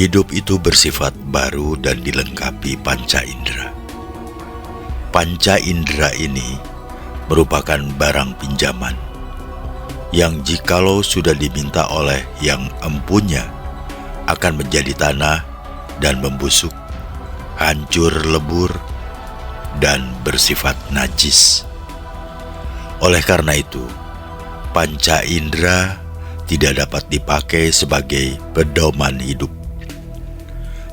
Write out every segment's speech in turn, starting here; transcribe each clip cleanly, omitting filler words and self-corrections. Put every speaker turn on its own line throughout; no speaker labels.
Hidup itu bersifat baru dan dilengkapi panca indera. Panca indera ini merupakan barang pinjaman yang jikalau sudah diminta oleh yang empunya akan menjadi tanah dan membusuk, hancur lebur, dan bersifat najis. Oleh karena itu, panca indera tidak dapat dipakai sebagai pedoman hidup.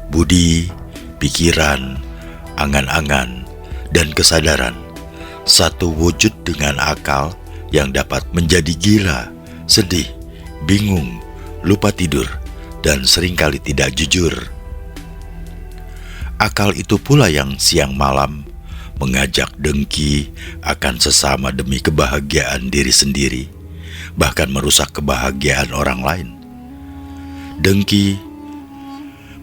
Budi, pikiran, angan-angan, dan kesadaran satu wujud dengan akal yang dapat menjadi gila, sedih, bingung, lupa tidur, dan seringkali tidak jujur. Akal itu pula yang siang malam mengajak dengki akan sesama demi kebahagiaan diri sendiri, bahkan merusak kebahagiaan orang lain. Dengki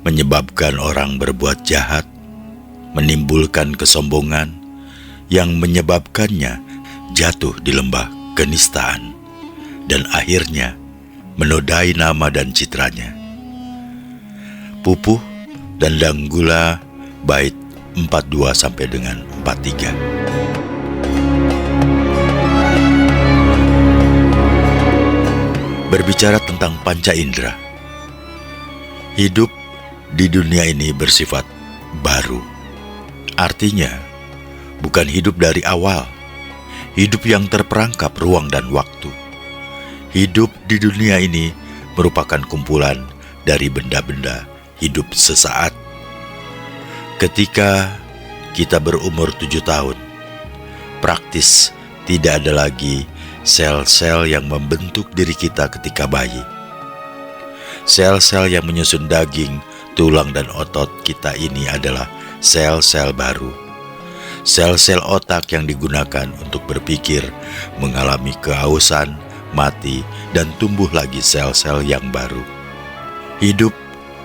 menyebabkan orang berbuat jahat, menimbulkan kesombongan yang menyebabkannya jatuh di lembah kenistaan dan akhirnya menodai nama dan citranya. Pupuh dan Danggula bait 42 sampai dengan 43. Berbicara tentang panca indera, hidup di dunia ini bersifat baru. Artinya, bukan hidup dari awal, hidup yang terperangkap ruang dan waktu. Hidup di dunia ini merupakan kumpulan dari benda-benda hidup sesaat. Ketika kita berumur 7 tahun, praktis tidak ada lagi sel-sel yang membentuk diri kita ketika bayi. Sel-sel yang menyusun daging, tulang dan otot kita ini adalah sel-sel baru. Sel-sel otak yang digunakan untuk berpikir mengalami kehausan, mati, dan tumbuh lagi sel-sel yang baru. Hidup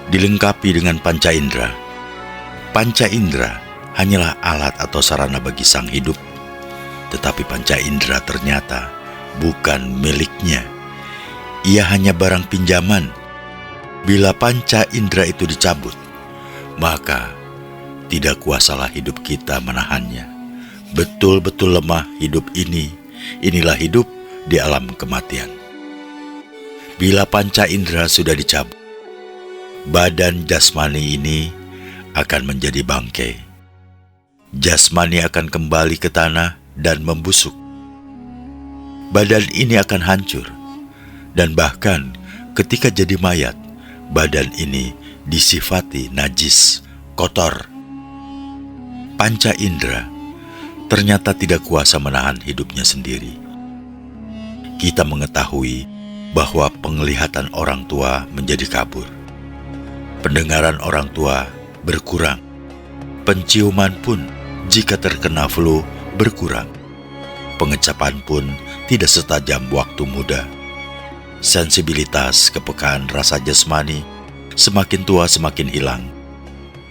dilengkapi dengan panca indera. Panca indera hanyalah alat atau sarana bagi sang hidup, tetapi panca indera ternyata bukan miliknya. Ia hanya barang pinjaman. Bila panca indera itu dicabut, maka tidak kuasalah hidup kita menahannya. Betul-betul lemah hidup ini. Inilah hidup di alam kematian. Bila panca indera sudah dicabut, badan jasmani ini akan menjadi bangkai. Jasmani akan kembali ke tanah dan membusuk. Badan ini akan hancur, dan bahkan ketika jadi mayat, badan ini disifati najis, kotor. Panca indera ternyata tidak kuasa menahan hidupnya sendiri. Kita mengetahui bahwa penglihatan orang tua menjadi kabur. Pendengaran orang tua berkurang. Penciuman pun jika terkena flu berkurang. Pengecapan pun tidak setajam waktu muda. Sensibilitas kepekaan rasa jasmani semakin tua semakin hilang.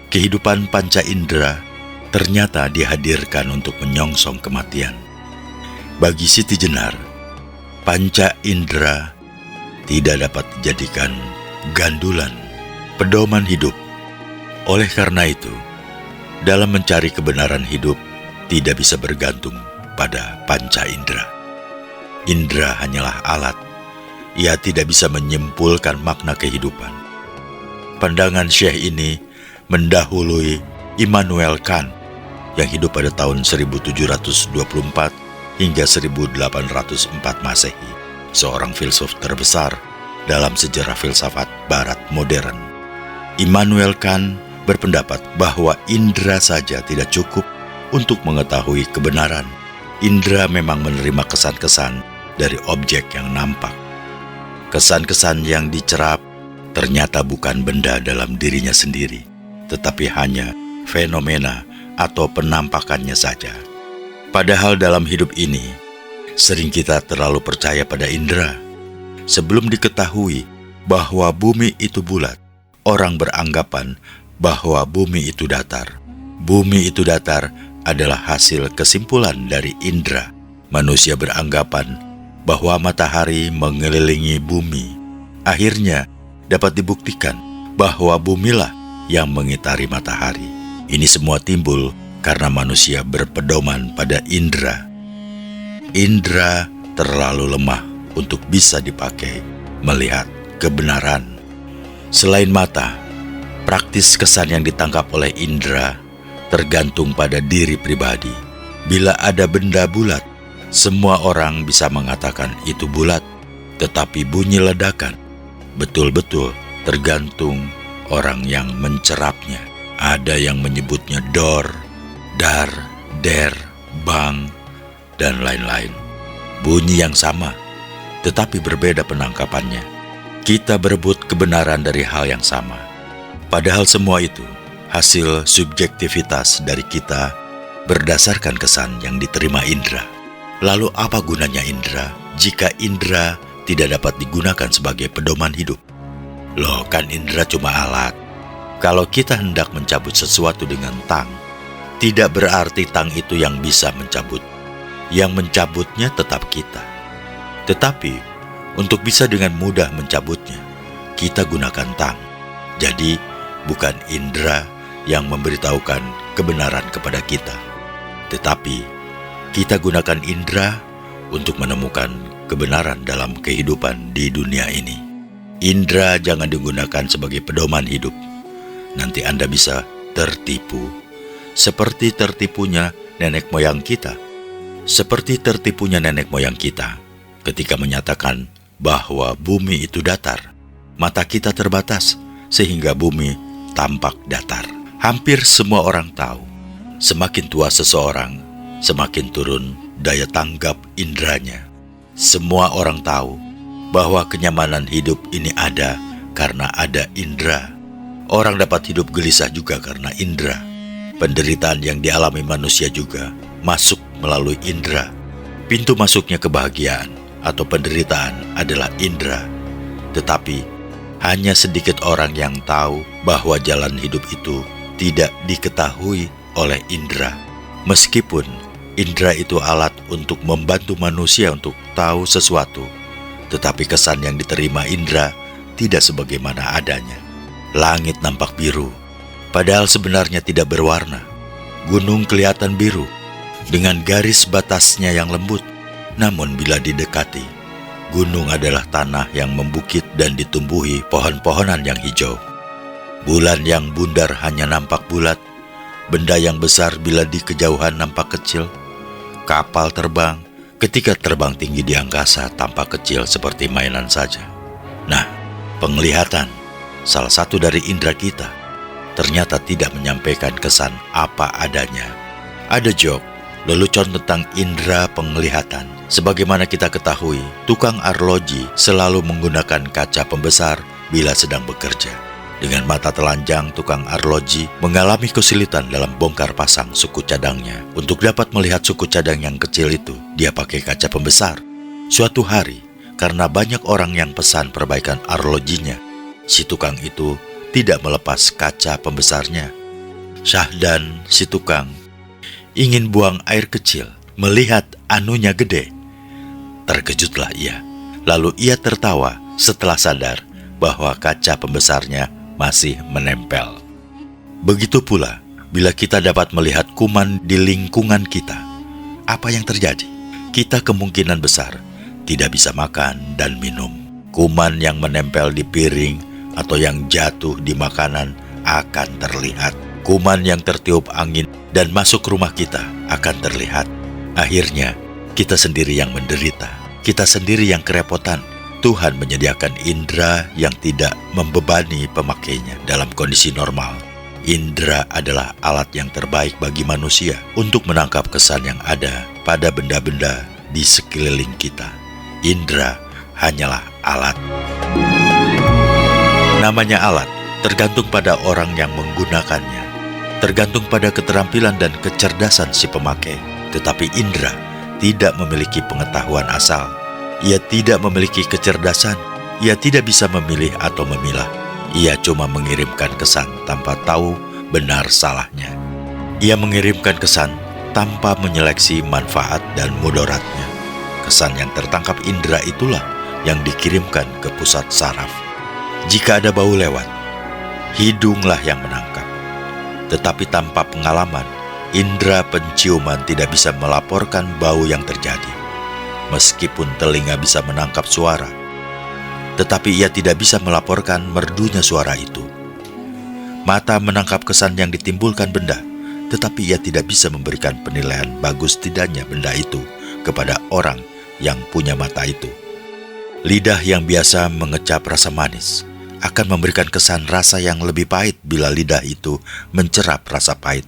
Kehidupan panca indera ternyata dihadirkan untuk menyongsong kematian. Bagi Siti Jenar, panca indera tidak dapat dijadikan gandulan, pedoman hidup. Oleh karena itu, dalam mencari kebenaran hidup tidak bisa bergantung pada panca indera. Indera hanyalah alat. Ia tidak bisa menyimpulkan makna kehidupan. Pandangan Syekh ini mendahului Immanuel Kant yang hidup pada tahun 1724 hingga 1804 Masehi, seorang filsuf terbesar dalam sejarah filsafat Barat modern. Immanuel Kant berpendapat bahwa indera saja tidak cukup untuk mengetahui kebenaran. Indera memang menerima kesan-kesan dari objek yang nampak. Kesan-kesan yang dicerap ternyata bukan benda dalam dirinya sendiri, tetapi hanya fenomena atau penampakannya saja. Padahal dalam hidup ini, sering kita terlalu percaya pada indera. Sebelum diketahui bahwa bumi itu bulat, orang beranggapan bahwa bumi itu datar. Bumi itu datar adalah hasil kesimpulan dari indera. Manusia beranggapan bahwa matahari mengelilingi bumi. Akhirnya dapat dibuktikan bahwa bumilah yang mengitari matahari. Ini semua timbul karena manusia berpedoman pada indera. Indera terlalu lemah untuk bisa dipakai melihat kebenaran. Selain mata, praktis kesan yang ditangkap oleh indera tergantung pada diri pribadi. Bila ada benda bulat, semua orang bisa mengatakan itu bulat, tetapi bunyi ledakan betul-betul tergantung orang yang mencerapnya. Ada yang menyebutnya dor, dar, der, bang, dan lain-lain. Bunyi yang sama, tetapi berbeda penangkapannya. Kita berebut kebenaran dari hal yang sama. Padahal semua itu hasil subjektivitas dari kita berdasarkan kesan yang diterima indera. Lalu apa gunanya indera jika indera tidak dapat digunakan sebagai pedoman hidup? Loh, kan indera cuma alat. Kalau kita hendak mencabut sesuatu dengan tang, tidak berarti tang itu yang bisa mencabut. Yang mencabutnya tetap kita. Tetapi untuk bisa dengan mudah mencabutnya, kita gunakan tang. Jadi bukan indera yang memberitahukan kebenaran kepada kita, tetapi kita gunakan indera untuk menemukan kebenaran dalam kehidupan di dunia ini. Indera jangan digunakan sebagai pedoman hidup. Nanti Anda bisa tertipu, seperti tertipunya nenek moyang kita. Seperti tertipunya nenek moyang kita ketika menyatakan bahwa bumi itu datar. Mata kita terbatas sehingga bumi tampak datar. Hampir semua orang tahu, semakin tua seseorang, semakin turun daya tanggap inderanya. Semua orang tahu bahwa kenyamanan hidup ini ada karena ada indera. Orang dapat hidup gelisah juga karena indera. Penderitaan yang dialami manusia juga masuk melalui indera. Pintu masuknya kebahagiaan atau penderitaan adalah indera. Tetapi hanya sedikit orang yang tahu bahwa jalan hidup itu tidak diketahui oleh indera. Meskipun indera itu alat untuk membantu manusia untuk tahu sesuatu, tetapi kesan yang diterima indera tidak sebagaimana adanya. Langit nampak biru, padahal sebenarnya tidak berwarna. Gunung kelihatan biru, dengan garis batasnya yang lembut. Namun bila didekati, gunung adalah tanah yang membukit dan ditumbuhi pohon-pohonan yang hijau. Bulan yang bundar hanya nampak bulat, benda yang besar bila di kejauhan nampak kecil. Kapal terbang, ketika terbang tinggi di angkasa tampak kecil seperti mainan saja. Nah, penglihatan, salah satu dari indera kita, ternyata tidak menyampaikan kesan apa adanya. Ada joke, lelucon tentang indera penglihatan. Sebagaimana kita ketahui, tukang arloji selalu menggunakan kaca pembesar bila sedang bekerja. Dengan mata telanjang, tukang arloji mengalami kesulitan dalam bongkar pasang suku cadangnya. Untuk dapat melihat suku cadang yang kecil itu, dia pakai kaca pembesar. Suatu hari, karena banyak orang yang pesan perbaikan arlojinya, si tukang itu tidak melepas kaca pembesarnya. Syahdan, si tukang, ingin buang air kecil, melihat anunya gede. Terkejutlah ia. Lalu ia tertawa setelah sadar bahwa kaca pembesarnya masih menempel. Begitu pula bila kita dapat melihat kuman di lingkungan kita. Apa yang terjadi? Kita kemungkinan besar tidak bisa makan dan minum. Kuman yang menempel di piring atau yang jatuh di makanan akan terlihat. Kuman yang tertiup angin dan masuk rumah kita akan terlihat. Akhirnya kita sendiri yang menderita. Kita sendiri yang kerepotan. Tuhan menyediakan indera yang tidak membebani pemakainya dalam kondisi normal. Indera adalah alat yang terbaik bagi manusia untuk menangkap kesan yang ada pada benda-benda di sekeliling kita. Indera hanyalah alat. Namanya alat tergantung pada orang yang menggunakannya, tergantung pada keterampilan dan kecerdasan si pemakai. Tetapi indera tidak memiliki pengetahuan asal. Ia tidak memiliki kecerdasan. Ia tidak bisa memilih atau memilah. Ia cuma mengirimkan kesan tanpa tahu benar salahnya. Ia mengirimkan kesan tanpa menyeleksi manfaat dan mudaratnya. Kesan yang tertangkap indera itulah yang dikirimkan ke pusat saraf. Jika ada bau lewat, hidunglah yang menangkap. Tetapi tanpa pengalaman, indera penciuman tidak bisa melaporkan bau yang terjadi. Meskipun telinga bisa menangkap suara, tetapi ia tidak bisa melaporkan merdunya suara itu. Mata menangkap kesan yang ditimbulkan benda, tetapi ia tidak bisa memberikan penilaian bagus tidaknya benda itu kepada orang yang punya mata itu. Lidah yang biasa mengecap rasa manis akan memberikan kesan rasa yang lebih pahit bila lidah itu mencerap rasa pahit.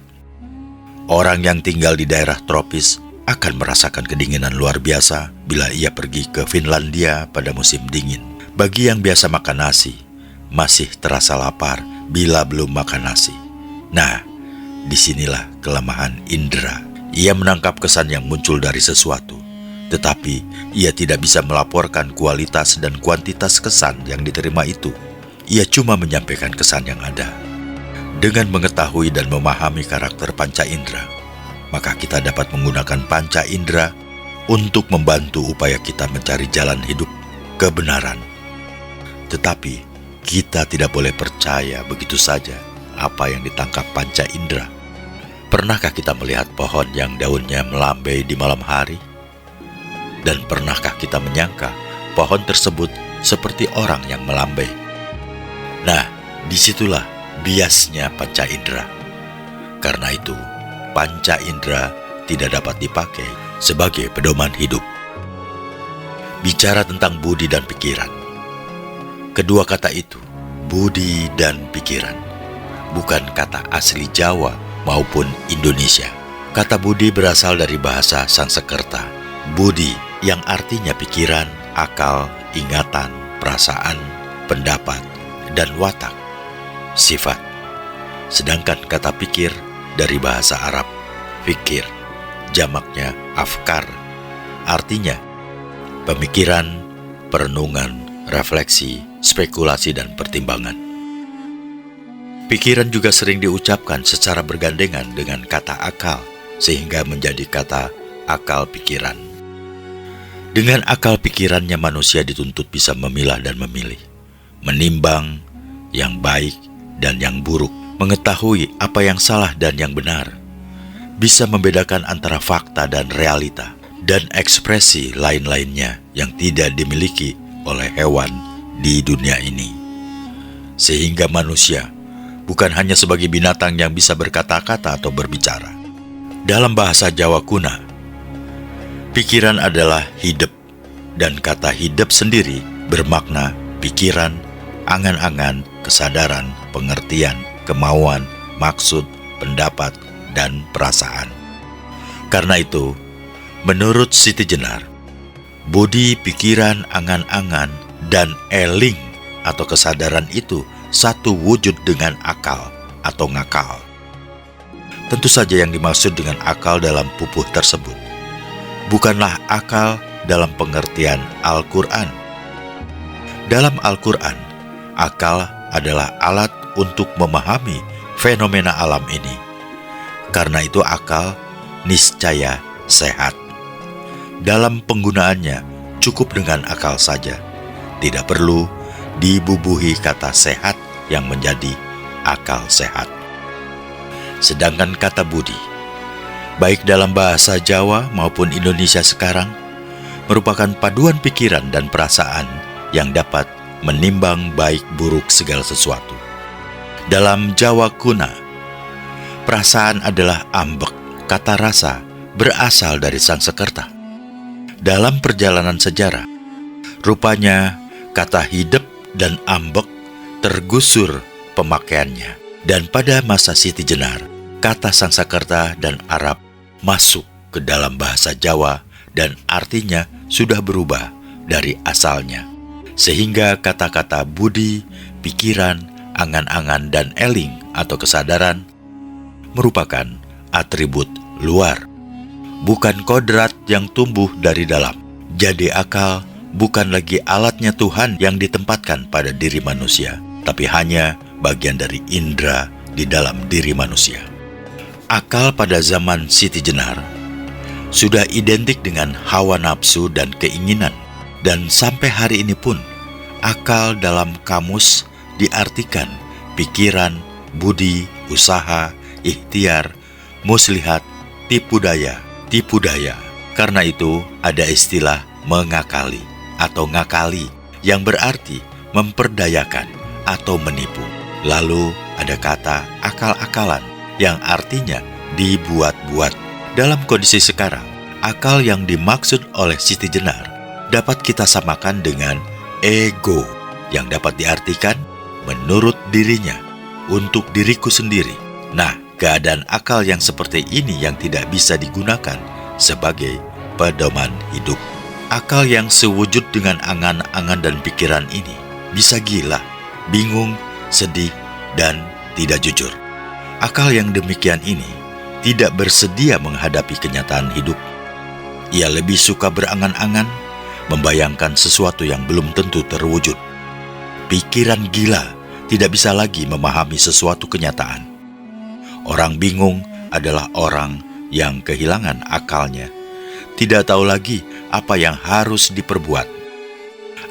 Orang yang tinggal di daerah tropis akan merasakan kedinginan luar biasa bila ia pergi ke Finlandia pada musim dingin. Bagi yang biasa makan nasi, masih terasa lapar bila belum makan nasi. Nah, disinilah kelemahan indera. Ia menangkap kesan yang muncul dari sesuatu, tetapi ia tidak bisa melaporkan kualitas dan kuantitas kesan yang diterima itu. Ia cuma menyampaikan kesan yang ada. Dengan mengetahui dan memahami karakter panca indera, maka kita dapat menggunakan panca indera untuk membantu upaya kita mencari jalan hidup kebenaran. Tetapi kita tidak boleh percaya begitu saja apa yang ditangkap panca indera. Pernahkah kita melihat pohon yang daunnya melambai di malam hari? Dan pernahkah kita menyangka pohon tersebut seperti orang yang melambai? Nah, disitulah biasnya panca indera. Karena itu, panca indera tidak dapat dipakai sebagai pedoman hidup. Bicara tentang budi dan pikiran. Kedua kata itu, budi dan pikiran, bukan kata asli Jawa maupun Indonesia. Kata budi berasal dari bahasa Sanskerta. Budi yang artinya pikiran, akal, ingatan, perasaan, pendapat, dan watak, sifat. Sedangkan kata pikir dari bahasa Arab, fikir, jamaknya afkar, artinya pemikiran, perenungan, refleksi, spekulasi, dan pertimbangan. Pikiran juga sering diucapkan secara bergandengan dengan kata akal, sehingga menjadi kata akal pikiran. Dengan akal pikirannya manusia dituntut bisa memilah dan memilih, menimbang yang baik dan yang buruk, mengetahui apa yang salah dan yang benar, bisa membedakan antara fakta dan realita, dan ekspresi lain-lainnya yang tidak dimiliki oleh hewan di dunia ini. Sehingga manusia bukan hanya sebagai binatang yang bisa berkata-kata atau berbicara. Dalam bahasa Jawa kuno, pikiran adalah hidup, dan kata hidup sendiri bermakna pikiran, angan-angan, kesadaran, pengertian, kemauan, maksud, pendapat, dan perasaan. Karena itu, menurut Siti Jenar, budi, pikiran, angan-angan, dan eling atau kesadaran itu satu wujud dengan akal atau ngakal. Tentu saja yang dimaksud dengan akal dalam pupuh tersebut bukanlah akal dalam pengertian Al-Quran. Dalam Al-Quran, akal adalah alat untuk memahami fenomena alam ini. Karena itu akal niscaya sehat. Dalam penggunaannya cukup dengan akal saja. Tidak perlu dibubuhi kata sehat yang menjadi akal sehat. Sedangkan kata budi, baik dalam bahasa Jawa maupun Indonesia sekarang, merupakan paduan pikiran dan perasaan yang dapat menimbang baik buruk segala sesuatu. Dalam Jawa kuno, perasaan adalah ambek. Kata rasa berasal dari Sanskerta. Dalam perjalanan sejarah, rupanya kata hidup dan ambek tergusur pemakaiannya. Dan pada masa Siti Jenar, kata Sanskerta dan Arab masuk ke dalam bahasa Jawa dan artinya sudah berubah dari asalnya. Sehingga kata-kata budi, pikiran, angan-angan, dan eling atau kesadaran merupakan atribut luar, bukan kodrat yang tumbuh dari dalam. Jadi akal bukan lagi alatnya Tuhan yang ditempatkan pada diri manusia, tapi hanya bagian dari indera di dalam diri manusia. Akal pada zaman Siti Jenar sudah identik dengan hawa nafsu dan keinginan, dan sampai hari ini pun akal dalam kamus diartikan pikiran, budi, usaha, ikhtiar, muslihat, tipu daya. Karena itu ada istilah mengakali atau ngakali yang berarti memperdayakan atau menipu. Lalu ada kata akal-akalan yang artinya dibuat-buat. Dalam kondisi sekarang, akal yang dimaksud oleh Siti Jenar dapat kita samakan dengan ego yang dapat diartikan menurut dirinya, untuk diriku sendiri. Nah, keadaan akal yang seperti ini yang tidak bisa digunakan sebagai pedoman hidup. Akal yang sewujud dengan angan-angan dan pikiran ini bisa gila, bingung, sedih, dan tidak jujur. Akal yang demikian ini tidak bersedia menghadapi kenyataan hidup. Ia lebih suka berangan-angan, membayangkan sesuatu yang belum tentu terwujud. Pikiran gila tidak bisa lagi memahami sesuatu kenyataan. Orang bingung adalah orang yang kehilangan akalnya, tidak tahu lagi apa yang harus diperbuat.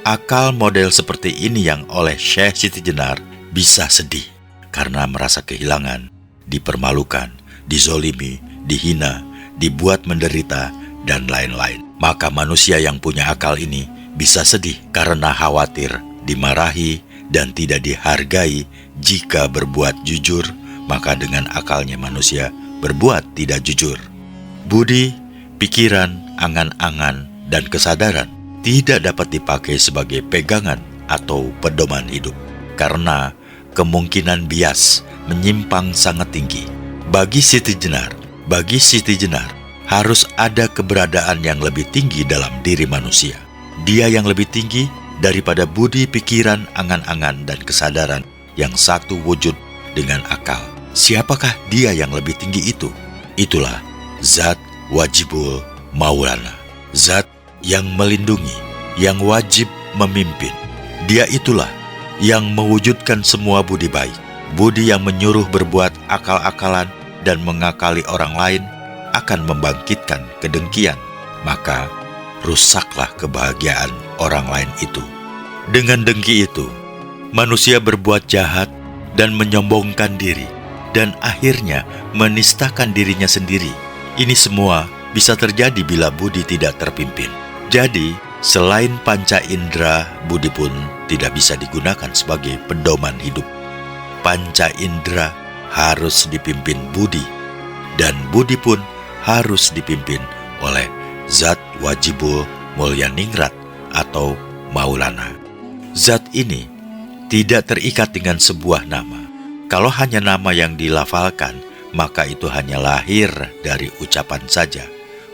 Akal model seperti ini yang oleh Syekh Siti Jenar bisa sedih karena merasa kehilangan, dipermalukan, dizolimi, dihina, dibuat menderita, dan lain-lain. Maka manusia yang punya akal ini bisa sedih karena khawatir, dimarahi, dan tidak dihargai jika berbuat jujur, maka dengan akalnya manusia berbuat tidak jujur. Budi, pikiran, angan-angan, dan kesadaran tidak dapat dipakai sebagai pegangan atau pedoman hidup, karena kemungkinan bias menyimpang sangat tinggi. Bagi Siti Jenar harus ada keberadaan yang lebih tinggi dalam diri manusia. Dia yang lebih tinggi daripada budi, pikiran, angan-angan, dan kesadaran yang satu wujud dengan akal. Siapakah dia yang lebih tinggi itu? Itulah Zat Wajibul Maulana, Zat yang melindungi, yang wajib memimpin. Dia itulah yang mewujudkan semua budi baik, budi yang menyuruh berbuat akal-akalan dan mengakali orang lain akan membangkitkan kedengkian, maka rusaklah kebahagiaan orang lain itu. Dengan dengki itu, manusia berbuat jahat dan menyombongkan diri, dan akhirnya menistakan dirinya sendiri. Ini semua bisa terjadi bila budi tidak terpimpin. Jadi, selain panca indera, budi pun tidak bisa digunakan sebagai pedoman hidup. Panca indera harus dipimpin budi, dan budi pun harus dipimpin oleh Zat Wajibul Mulyaningrat atau Maulana. Zat ini tidak terikat dengan sebuah nama. Kalau hanya nama yang dilafalkan, maka itu hanya lahir dari ucapan saja,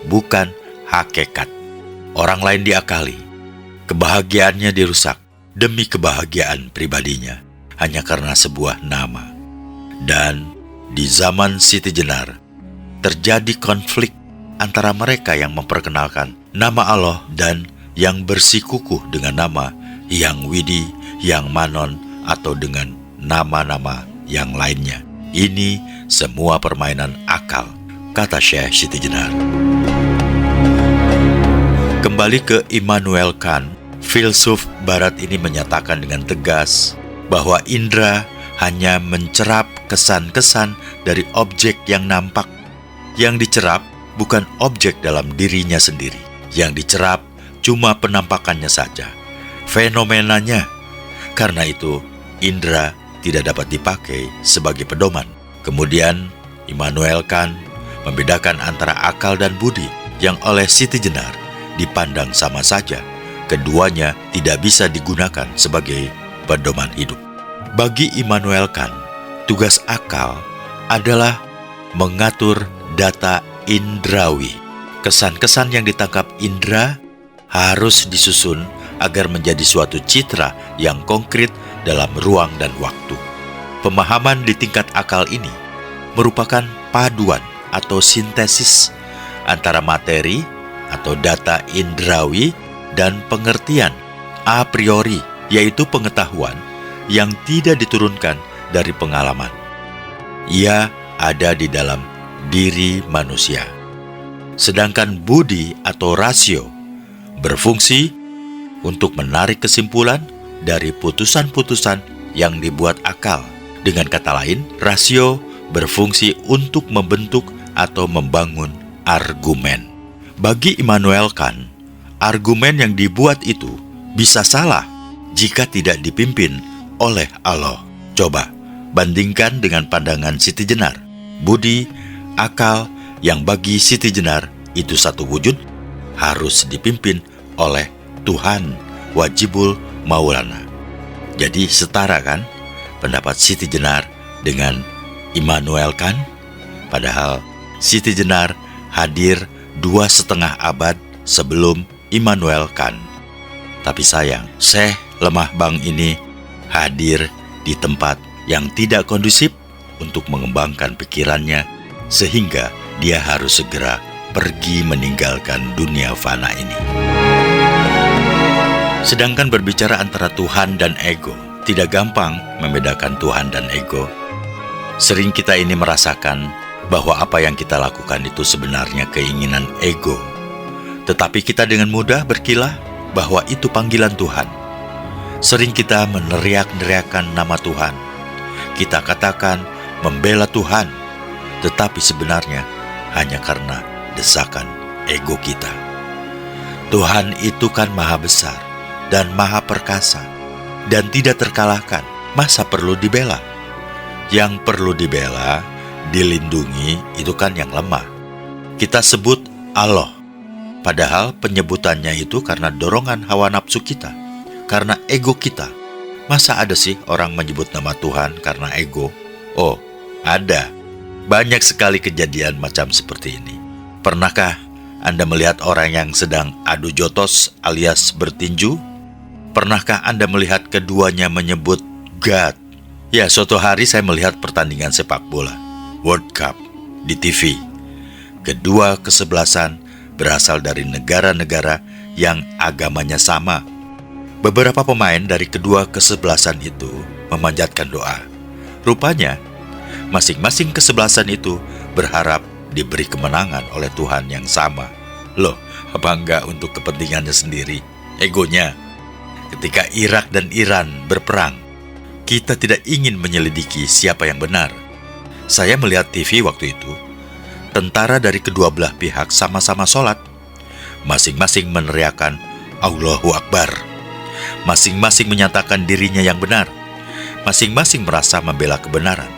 bukan hakikat. Orang lain diakali, kebahagiaannya dirusak demi kebahagiaan pribadinya, hanya karena sebuah nama. Dan di zaman Siti Jenar, terjadi konflik antara mereka yang memperkenalkan nama Allah dan yang bersikukuh dengan nama Yang Widi, Yang Manon, atau dengan nama-nama yang lainnya. Ini semua permainan akal, kata Syekh Siti Jenar. Kembali ke Immanuel Kant, filsuf barat ini menyatakan dengan tegas bahwa indera hanya mencerap kesan-kesan dari objek yang nampak. Yang dicerap bukan objek dalam dirinya sendiri. Yang dicerap cuma penampakannya saja, fenomenanya. Karena itu, indera tidak dapat dipakai sebagai pedoman. Kemudian, Immanuel Kant membedakan antara akal dan budi yang oleh Siti Jenar dipandang sama saja. Keduanya tidak bisa digunakan sebagai pedoman hidup. Bagi Immanuel Kant, tugas akal adalah mengatur data indrawi. Kesan-kesan yang ditangkap indera harus disusun agar menjadi suatu citra yang konkret dalam ruang dan waktu. Pemahaman di tingkat akal ini merupakan paduan atau sintesis antara materi atau data indrawi dan pengertian a priori, yaitu pengetahuan yang tidak diturunkan dari pengalaman. Ia ada di dalam diri manusia. Sedangkan budi atau rasio berfungsi untuk menarik kesimpulan dari putusan-putusan yang dibuat akal Dengan kata lain, rasio berfungsi untuk membentuk atau membangun argumen. Bagi Immanuel Kant, argumen yang dibuat itu bisa salah jika tidak dipimpin oleh Allah. Coba bandingkan dengan pandangan Siti Jenar. Budi, akal yang bagi Siti Jenar itu satu wujud harus dipimpin oleh Tuhan Wajibul Maulana. Jadi setara kan pendapat Siti Jenar dengan Immanuel Kant? Padahal Siti Jenar hadir 2,5 abad sebelum Immanuel Kant. Tapi sayang, Syekh Lemah Bang ini hadir di tempat yang tidak kondusif untuk mengembangkan pikirannya, sehingga dia harus segera pergi meninggalkan dunia fana ini. Sedangkan berbicara antara Tuhan dan ego, tidak gampang membedakan Tuhan dan ego. Sering kita ini merasakan bahwa apa yang kita lakukan itu sebenarnya keinginan ego. Tetapi kita dengan mudah berkilah bahwa itu panggilan Tuhan. Sering kita meneriak-neriakan nama Tuhan. Kita katakan membela Tuhan, tetapi sebenarnya hanya karena desakan ego kita. Tuhan itu kan maha besar dan maha perkasa dan tidak terkalahkan. Masa perlu dibela? Yang perlu dibela, dilindungi itu kan yang lemah. Kita sebut Allah, padahal penyebutannya itu karena dorongan hawa nafsu kita, karena ego kita. Masa ada sih orang menyebut nama Tuhan karena ego? Oh, ada. Banyak sekali kejadian macam seperti ini. Pernahkah Anda melihat orang yang sedang adu jotos alias bertinju? Pernahkah Anda melihat keduanya menyebut God? Ya, suatu hari saya melihat pertandingan sepak bola World Cup di TV. Kedua kesebelasan berasal dari negara-negara yang agamanya sama. Beberapa pemain dari kedua kesebelasan itu memanjatkan doa. Rupanya, masing-masing kesebelasan itu berharap diberi kemenangan oleh Tuhan yang sama. Loh, apa enggak untuk kepentingannya sendiri, egonya? Ketika Irak dan Iran berperang, kita tidak ingin menyelidiki siapa yang benar. Saya melihat TV waktu itu, tentara dari kedua belah pihak sama-sama sholat. Masing-masing meneriakan Allahu Akbar. Masing-masing menyatakan dirinya yang benar. Masing-masing merasa membela kebenaran.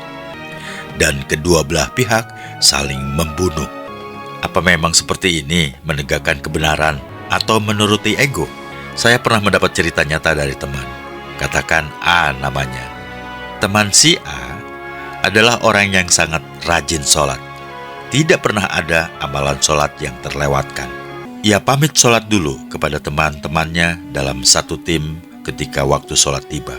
Dan kedua belah pihak saling membunuh. Apa memang seperti ini menegakkan kebenaran atau menuruti ego? Saya pernah mendapat cerita nyata dari teman. Katakan A namanya. Teman si A adalah orang yang sangat rajin sholat. Tidak pernah ada amalan sholat yang terlewatkan. Ia pamit sholat dulu kepada teman-temannya dalam satu tim ketika waktu sholat tiba.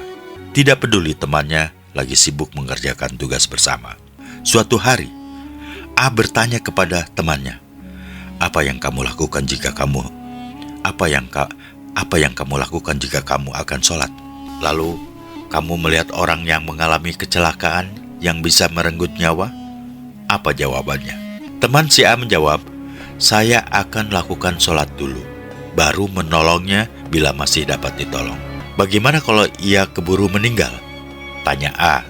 Tidak peduli temannya lagi sibuk mengerjakan tugas bersama. Suatu hari, A bertanya kepada temannya, apa yang kamu lakukan jika kamu akan sholat? Lalu, kamu melihat orang yang mengalami kecelakaan yang bisa merenggut nyawa? Apa jawabannya? Teman si A menjawab, saya akan lakukan sholat dulu, baru menolongnya bila masih dapat ditolong. Bagaimana kalau ia keburu meninggal? Tanya A.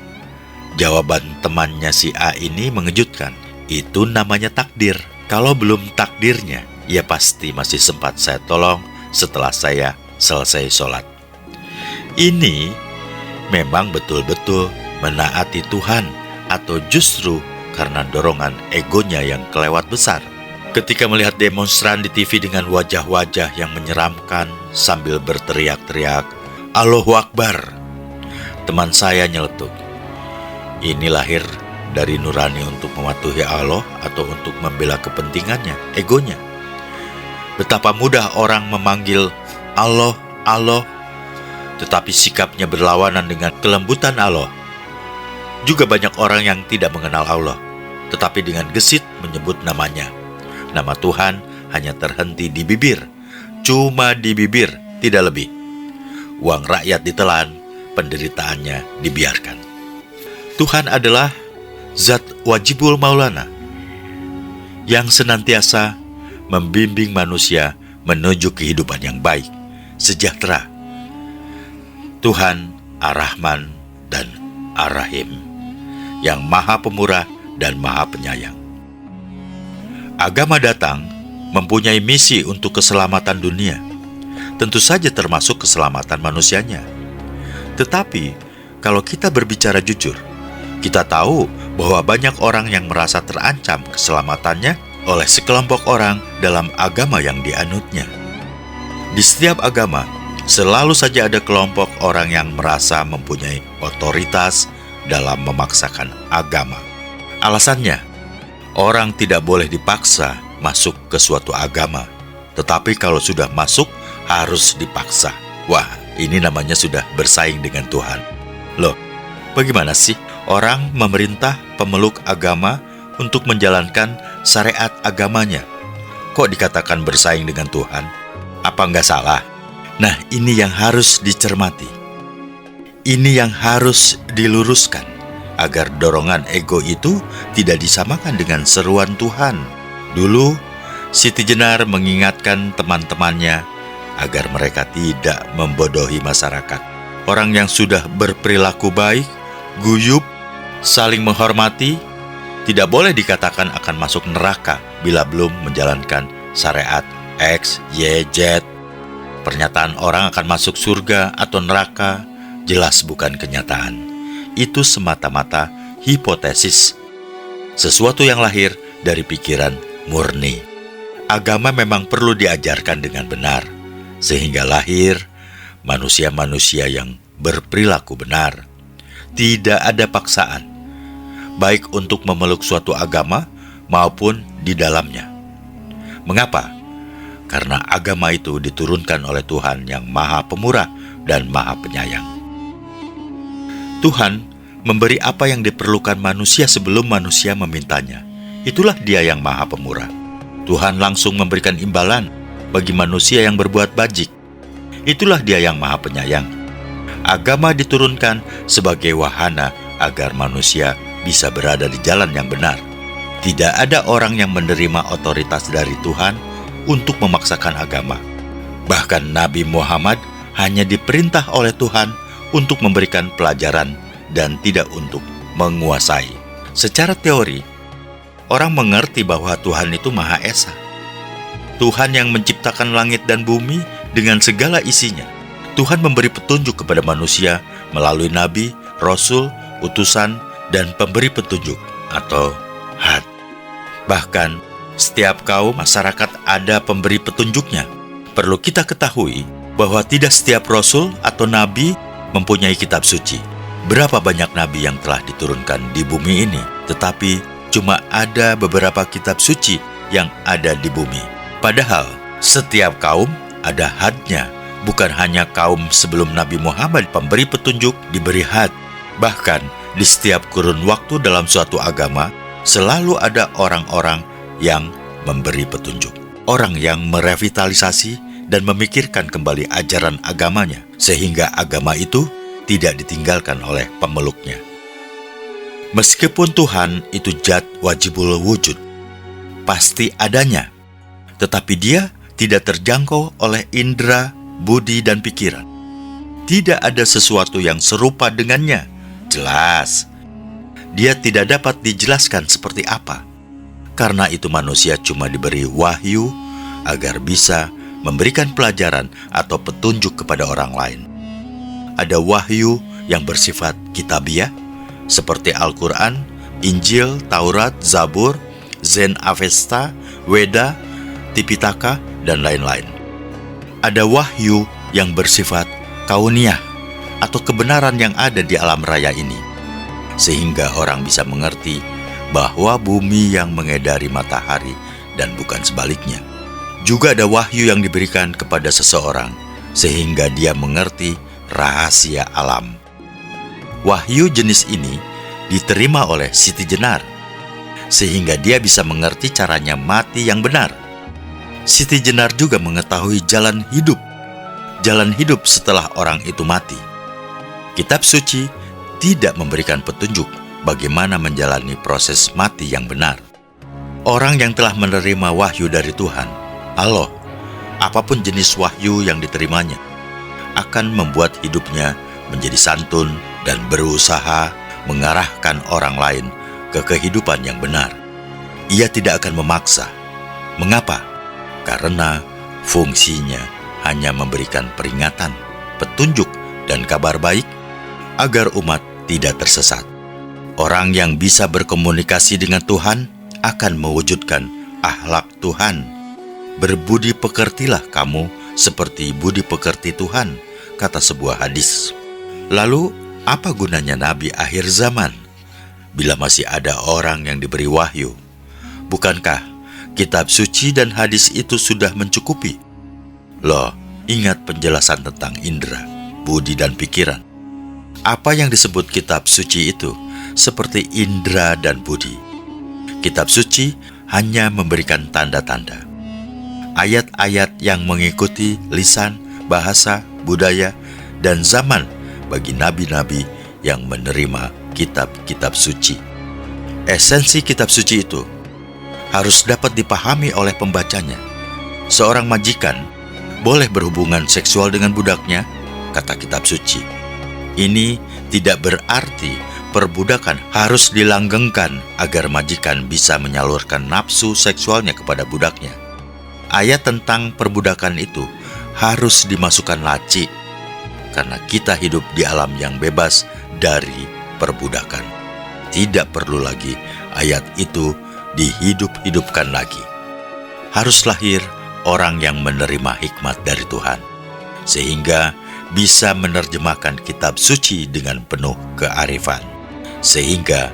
Jawaban temannya si A ini mengejutkan. Itu namanya takdir. Kalau belum takdirnya, ya pasti masih sempat saya tolong setelah saya selesai sholat. Ini memang betul-betul menaati Tuhan atau justru karena dorongan egonya yang kelewat besar. Ketika melihat demonstran di TV dengan wajah-wajah yang menyeramkan sambil berteriak-teriak, Allahu Akbar, teman saya nyeletuk. Ini lahir dari nurani untuk mematuhi Allah atau untuk membela kepentingannya, egonya. Betapa mudah orang memanggil Allah, Allah, tetapi sikapnya berlawanan dengan kelembutan Allah. Juga banyak orang yang tidak mengenal Allah, tetapi dengan gesit menyebut namanya. Nama Tuhan hanya terhenti di bibir, cuma di bibir, tidak lebih. Uang rakyat ditelan, penderitaannya dibiarkan. Tuhan adalah Zat Wajibul Maulana yang senantiasa membimbing manusia menuju kehidupan yang baik, sejahtera. Tuhan Ar-Rahman dan Ar-Rahim. yang Maha Pemurah dan Maha Penyayang. Agama datang mempunyai misi untuk keselamatan dunia, tentu saja termasuk keselamatan manusianya. Tetapi, kalau kita berbicara jujur, kita tahu bahwa banyak orang yang merasa terancam keselamatannya oleh sekelompok orang dalam agama yang dianutnya. Di setiap agama, selalu saja ada kelompok orang yang merasa mempunyai otoritas dalam memaksakan agama. Alasannya, orang tidak boleh dipaksa masuk ke suatu agama, tetapi kalau sudah masuk, harus dipaksa. Wah, ini namanya sudah bersaing dengan Tuhan. Loh, bagaimana sih orang memerintah pemeluk agama untuk menjalankan syariat agamanya? Kok dikatakan bersaing dengan Tuhan? Apa nggak salah? Nah, ini yang harus dicermati. Ini yang harus diluruskan, agar dorongan ego itu tidak disamakan dengan seruan Tuhan. Dulu, Siti Jenar mengingatkan teman-temannya agar mereka tidak membodohi masyarakat. Orang yang sudah berperilaku baik, guyup, saling menghormati, tidak boleh dikatakan akan masuk neraka bila belum menjalankan syariat X, Y, Z. Pernyataan orang akan masuk surga atau neraka jelas bukan kenyataan. Itu semata-mata hipotesis, sesuatu yang lahir dari pikiran murni. Agama memang perlu diajarkan dengan benar, sehingga lahir manusia-manusia yang berperilaku benar. Tidak ada paksaan, baik untuk memeluk suatu agama maupun di dalamnya. Mengapa? Karena agama itu diturunkan oleh Tuhan yang Maha Pemurah dan Maha Penyayang. Tuhan memberi apa yang diperlukan manusia sebelum manusia memintanya. Itulah Dia yang Maha Pemurah. Tuhan langsung memberikan imbalan bagi manusia yang berbuat bajik. Itulah Dia yang Maha Penyayang. Agama diturunkan sebagai wahana agar manusia bisa berada di jalan yang benar. Tidak ada orang yang menerima otoritas dari Tuhan untuk memaksakan agama. Bahkan Nabi Muhammad hanya diperintah oleh Tuhan untuk memberikan pelajaran dan tidak untuk menguasai. Secara teori, orang mengerti bahwa Tuhan itu Maha Esa. Tuhan yang menciptakan langit dan bumi dengan segala isinya. Tuhan memberi petunjuk kepada manusia melalui nabi, rasul, utusan, dan pemberi petunjuk atau had. Bahkan, setiap kaum masyarakat ada pemberi petunjuknya. Perlu kita ketahui bahwa tidak setiap rasul atau nabi mempunyai kitab suci. Berapa banyak nabi yang telah diturunkan di bumi ini, tetapi cuma ada beberapa kitab suci yang ada di bumi. Padahal, setiap kaum ada hadnya. Bukan hanya kaum sebelum Nabi Muhammad pemberi petunjuk diberi had. Bahkan, di setiap kurun waktu dalam suatu agama, selalu ada orang-orang yang memberi petunjuk. Orang yang merevitalisasi dan memikirkan kembali ajaran agamanya, sehingga agama itu tidak ditinggalkan oleh pemeluknya. Meskipun Tuhan itu zat wajibul wujud, pasti adanya, tetapi Dia tidak terjangkau oleh indera, budi, dan pikiran. Tidak ada sesuatu yang serupa dengannya. Jelas, Dia tidak dapat dijelaskan seperti apa. Karena itu manusia cuma diberi wahyu agar bisa memberikan pelajaran atau petunjuk kepada orang lain. Ada wahyu yang bersifat kitabiah, seperti Al-Quran, Injil, Taurat, Zabur, Zen Avesta, Weda, Tipitaka, dan lain-lain. Ada wahyu yang bersifat kauniyah atau kebenaran yang ada di alam raya ini, sehingga orang bisa mengerti bahwa bumi yang mengedari matahari dan bukan sebaliknya. Juga ada wahyu yang diberikan kepada seseorang, sehingga dia mengerti rahasia alam. Wahyu jenis ini diterima oleh Siti Jenar, sehingga dia bisa mengerti caranya mati yang benar. Siti Jenar juga mengetahui jalan hidup setelah orang itu mati. Kitab suci tidak memberikan petunjuk bagaimana menjalani proses mati yang benar. Orang yang telah menerima wahyu dari Tuhan, Allah, apapun jenis wahyu yang diterimanya, akan membuat hidupnya menjadi santun dan berusaha mengarahkan orang lain ke kehidupan yang benar. Ia tidak akan memaksa. Mengapa? Karena fungsinya hanya memberikan peringatan, petunjuk, dan kabar baik agar umat tidak tersesat. Orang yang bisa berkomunikasi dengan Tuhan akan mewujudkan akhlak Tuhan. Berbudi pekertilah kamu seperti budi pekerti Tuhan, kata sebuah hadis. Lalu, apa gunanya nabi akhir zaman bila masih ada orang yang diberi wahyu? Bukankah kitab suci dan hadis itu sudah mencukupi? Loh, ingat penjelasan tentang indera, budi, dan pikiran. Apa yang disebut kitab suci itu seperti indera dan budi. Kitab suci hanya memberikan tanda-tanda. Ayat-ayat yang mengikuti lisan, bahasa, budaya, dan zaman bagi nabi-nabi yang menerima kitab-kitab suci. Esensi kitab suci itu harus dapat dipahami oleh pembacanya. Seorang majikan boleh berhubungan seksual dengan budaknya, kata kitab suci. Ini tidak berarti perbudakan harus dilanggengkan agar majikan bisa menyalurkan nafsu seksualnya kepada budaknya. Ayat tentang perbudakan itu harus dimasukkan laci, karena kita hidup di alam yang bebas dari perbudakan. Tidak perlu lagi ayat itu dihidup-hidupkan lagi. Harus lahir orang yang menerima hikmat dari Tuhan, sehingga bisa menerjemahkan kitab suci dengan penuh kearifan, sehingga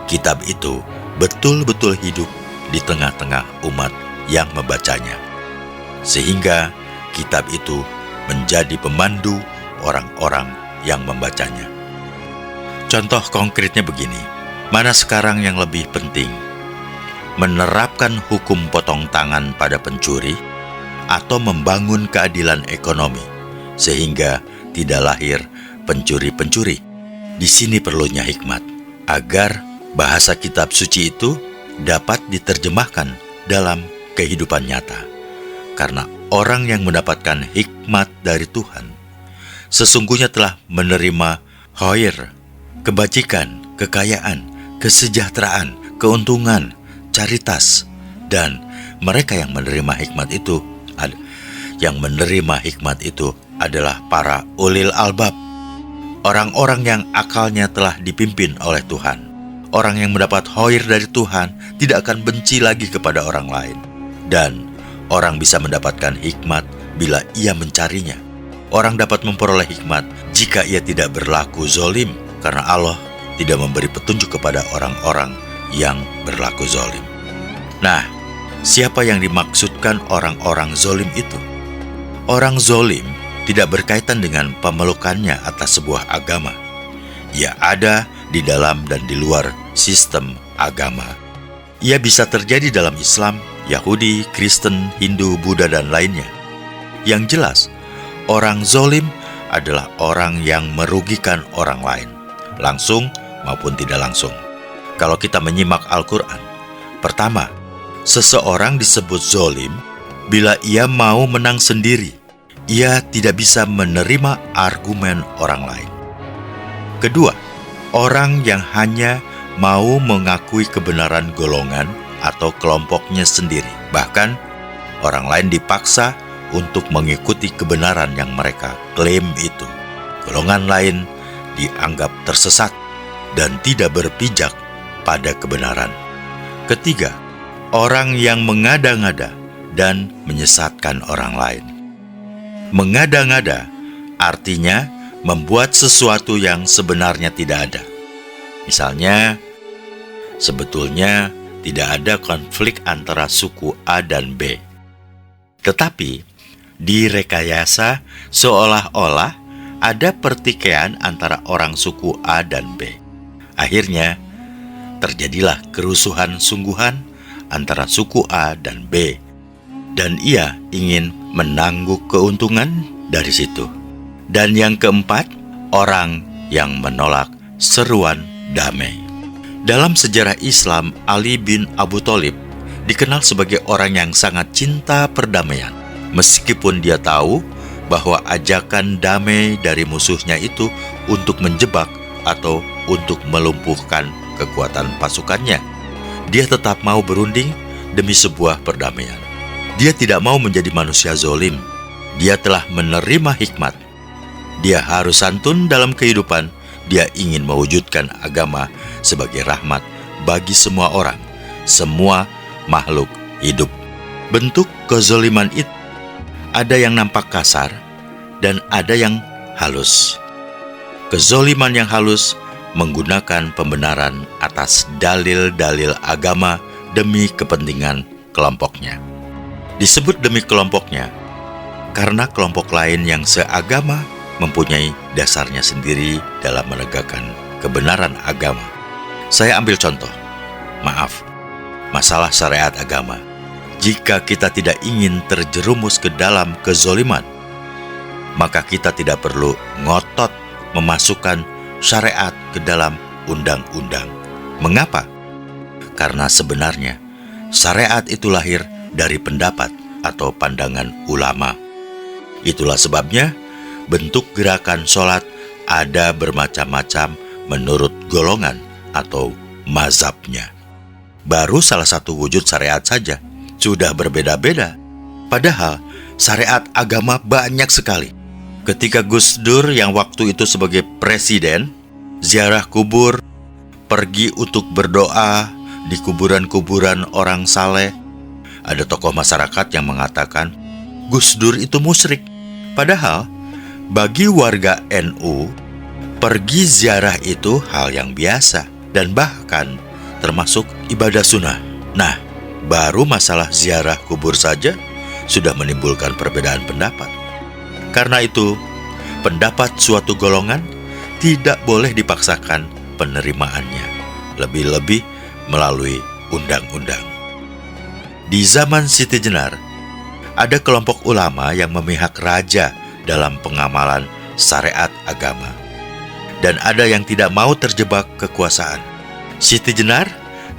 kitab itu betul-betul hidup di tengah-tengah umat yang membacanya, sehingga kitab itu menjadi pemandu orang-orang yang membacanya. Contoh konkretnya begini, mana sekarang yang lebih penting? Menerapkan hukum potong tangan pada pencuri atau membangun keadilan ekonomi sehingga tidak lahir pencuri-pencuri? Di sini perlunya hikmat agar bahasa kitab suci itu dapat diterjemahkan dalam kehidupan nyata. Karena orang yang mendapatkan hikmat dari Tuhan sesungguhnya telah menerima khair, kebajikan, kekayaan, kesejahteraan, keuntungan, caritas, dan mereka yang menerima hikmat itu adalah para ulil albab, orang-orang yang akalnya telah dipimpin oleh Tuhan. Orang yang mendapat khair dari Tuhan tidak akan benci lagi kepada orang lain, dan orang bisa mendapatkan hikmat bila ia mencarinya. Orang dapat memperoleh hikmat jika ia tidak berlaku zolim, karena Allah tidak memberi petunjuk kepada orang-orang yang berlaku zolim. Nah, siapa yang dimaksudkan orang-orang zolim itu? Orang zolim tidak berkaitan dengan pemelukannya atas sebuah agama. Ia ada di dalam dan di luar sistem agama. Ia bisa terjadi dalam Islam, Yahudi, Kristen, Hindu, Buddha, dan lainnya. Yang jelas, orang zolim adalah orang yang merugikan orang lain, langsung maupun tidak langsung. Kalau kita menyimak Al-Quran, pertama, seseorang disebut zolim bila ia mau menang sendiri. Ia tidak bisa menerima argumen orang lain. Kedua, orang yang hanya mau mengakui kebenaran golongan atau kelompoknya sendiri. Bahkan, orang lain dipaksa untuk mengikuti kebenaran yang mereka klaim itu. Golongan lain dianggap tersesat dan tidak berpijak pada kebenaran. Ketiga, orang yang mengada-ngada dan menyesatkan orang lain. Mengada-ngada artinya membuat sesuatu yang sebenarnya tidak ada. Misalnya, sebetulnya tidak ada konflik antara suku A dan B. Tetapi, direkayasa seolah-olah ada pertikaian antara orang suku A dan B. Akhirnya, terjadilah kerusuhan sungguhan antara suku A dan B, dan ia ingin menangguk keuntungan dari situ. Dan yang keempat, orang yang menolak seruan damai. Dalam sejarah Islam, Ali bin Abu Thalib dikenal sebagai orang yang sangat cinta perdamaian, meskipun dia tahu bahwa ajakan damai dari musuhnya itu untuk menjebak atau untuk melumpuhkan kekuatan pasukannya. Dia tetap mau berunding demi sebuah perdamaian. Dia tidak mau menjadi manusia zolim. Dia telah menerima hikmat. Dia harus santun dalam kehidupan. Dia ingin mewujudkan agama sebagai rahmat bagi semua orang, semua makhluk hidup. Bentuk kezoliman itu ada yang nampak kasar dan ada yang halus. Kezoliman yang halus menggunakan pembenaran atas dalil-dalil agama demi kepentingan kelompoknya. Disebut demi kelompoknya karena kelompok lain yang seagama mempunyai dasarnya sendiri dalam menegakkan kebenaran agama. Saya ambil contoh, masalah syariat agama. Jika kita tidak ingin terjerumus ke dalam kezoliman, maka kita tidak perlu ngotot memasukkan syariat ke dalam undang-undang. Mengapa? Karena sebenarnya syariat itu lahir dari pendapat atau pandangan ulama. Itulah sebabnya bentuk gerakan sholat ada bermacam-macam menurut golongan atau mazhabnya. Baru salah satu wujud syariat saja sudah berbeda-beda. Padahal syariat agama banyak sekali. Ketika Gus Dur yang waktu itu sebagai presiden, ziarah kubur, pergi untuk berdoa di kuburan-kuburan orang saleh, ada tokoh masyarakat yang mengatakan Gus Dur itu musyrik. Padahal bagi warga NU, pergi ziarah itu hal yang biasa dan bahkan termasuk ibadah sunnah. Nah, baru masalah ziarah kubur saja sudah menimbulkan perbedaan pendapat. Karena itu, pendapat suatu golongan tidak boleh dipaksakan penerimaannya, lebih-lebih melalui undang-undang. Di zaman Siti Jenar, ada kelompok ulama yang memihak raja dalam pengamalan syariat agama. Dan ada yang tidak mau terjebak kekuasaan. Siti Jenar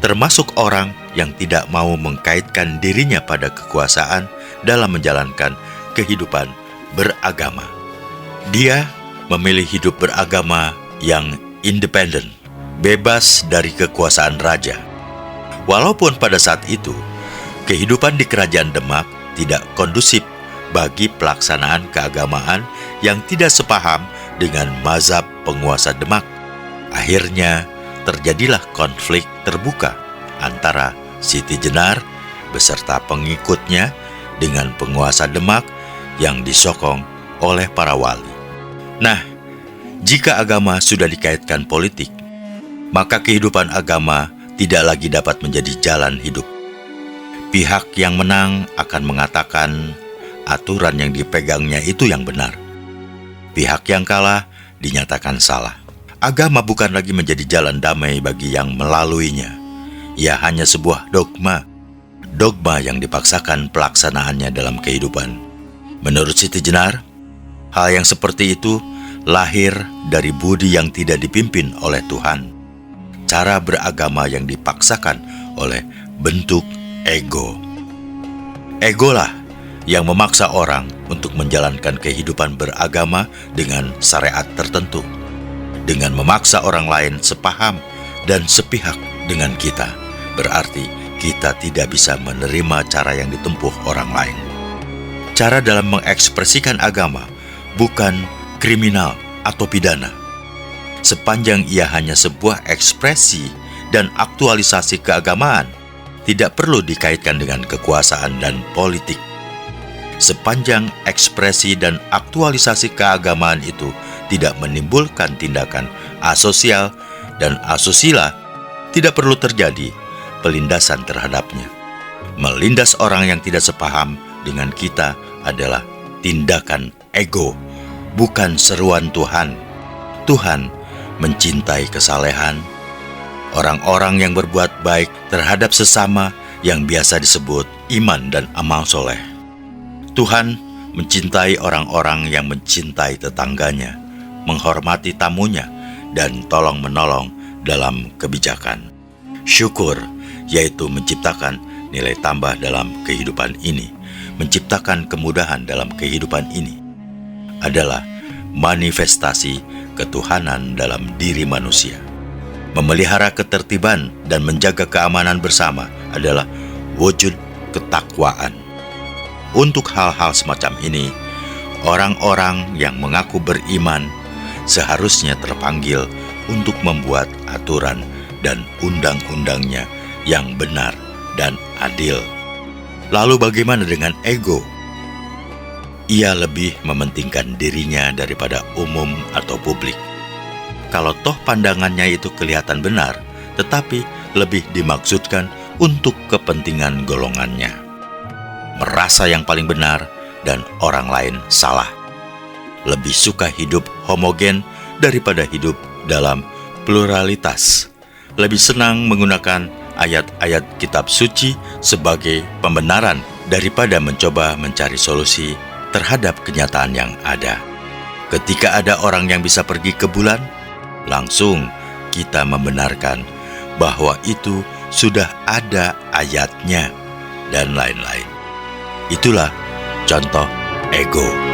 termasuk orang yang tidak mau mengkaitkan dirinya pada kekuasaan dalam menjalankan kehidupan beragama. Dia memilih hidup beragama yang independen, bebas dari kekuasaan raja. Walaupun pada saat itu, kehidupan di kerajaan Demak tidak kondusif bagi pelaksanaan keagamaan yang tidak sepaham dengan mazhab penguasa Demak. Akhirnya, terjadilah konflik terbuka antara Siti Jenar beserta pengikutnya dengan penguasa Demak yang disokong oleh para wali. Nah, jika agama sudah dikaitkan politik, maka kehidupan agama tidak lagi dapat menjadi jalan hidup. Pihak yang menang akan mengatakan aturan yang dipegangnya itu yang benar. Pihak yang kalah dinyatakan salah. Agama bukan lagi menjadi jalan damai bagi yang melaluinya. Ia hanya sebuah dogma yang dipaksakan pelaksanaannya dalam kehidupan. Menurut Siti Jenar, hal yang seperti itu lahir dari budi yang tidak dipimpin oleh Tuhan. Cara beragama yang dipaksakan oleh bentuk ego. Egolah yang memaksa orang untuk menjalankan kehidupan beragama dengan syariat tertentu, dengan memaksa orang lain sepaham dan sepihak dengan kita. Berarti kita tidak bisa menerima cara yang ditempuh orang lain. Cara dalam mengekspresikan agama bukan kriminal atau pidana. Sepanjang ia hanya sebuah ekspresi dan aktualisasi keagamaan, tidak perlu dikaitkan dengan kekuasaan dan politik. Sepanjang ekspresi dan aktualisasi keagamaan itu tidak menimbulkan tindakan asosial dan asusila, tidak perlu terjadi pelindasan terhadapnya. Melindas orang yang tidak sepaham dengan kita adalah tindakan ego, bukan seruan Tuhan. Tuhan mencintai kesalehan, orang-orang yang berbuat baik terhadap sesama yang biasa disebut iman dan amal soleh. Tuhan mencintai orang-orang yang mencintai tetangganya, menghormati tamunya, dan tolong-menolong dalam kebijakan. Syukur, yaitu menciptakan nilai tambah dalam kehidupan ini, menciptakan kemudahan dalam kehidupan ini, adalah manifestasi ketuhanan dalam diri manusia. Memelihara ketertiban dan menjaga keamanan bersama adalah wujud ketakwaan. Untuk hal-hal semacam ini, orang-orang yang mengaku beriman seharusnya terpanggil untuk membuat aturan dan undang-undangnya yang benar dan adil. Lalu bagaimana dengan ego? Ia lebih mementingkan dirinya daripada umum atau publik. Kalau toh pandangannya itu kelihatan benar, tetapi lebih dimaksudkan untuk kepentingan golongannya. Merasa yang paling benar dan orang lain salah. Lebih suka hidup homogen daripada hidup dalam pluralitas. Lebih senang menggunakan ayat-ayat kitab suci sebagai pembenaran daripada mencoba mencari solusi terhadap kenyataan yang ada. Ketika ada orang yang bisa pergi ke bulan, langsung kita membenarkan bahwa itu sudah ada ayatnya dan lain-lain. Itulah contoh ego.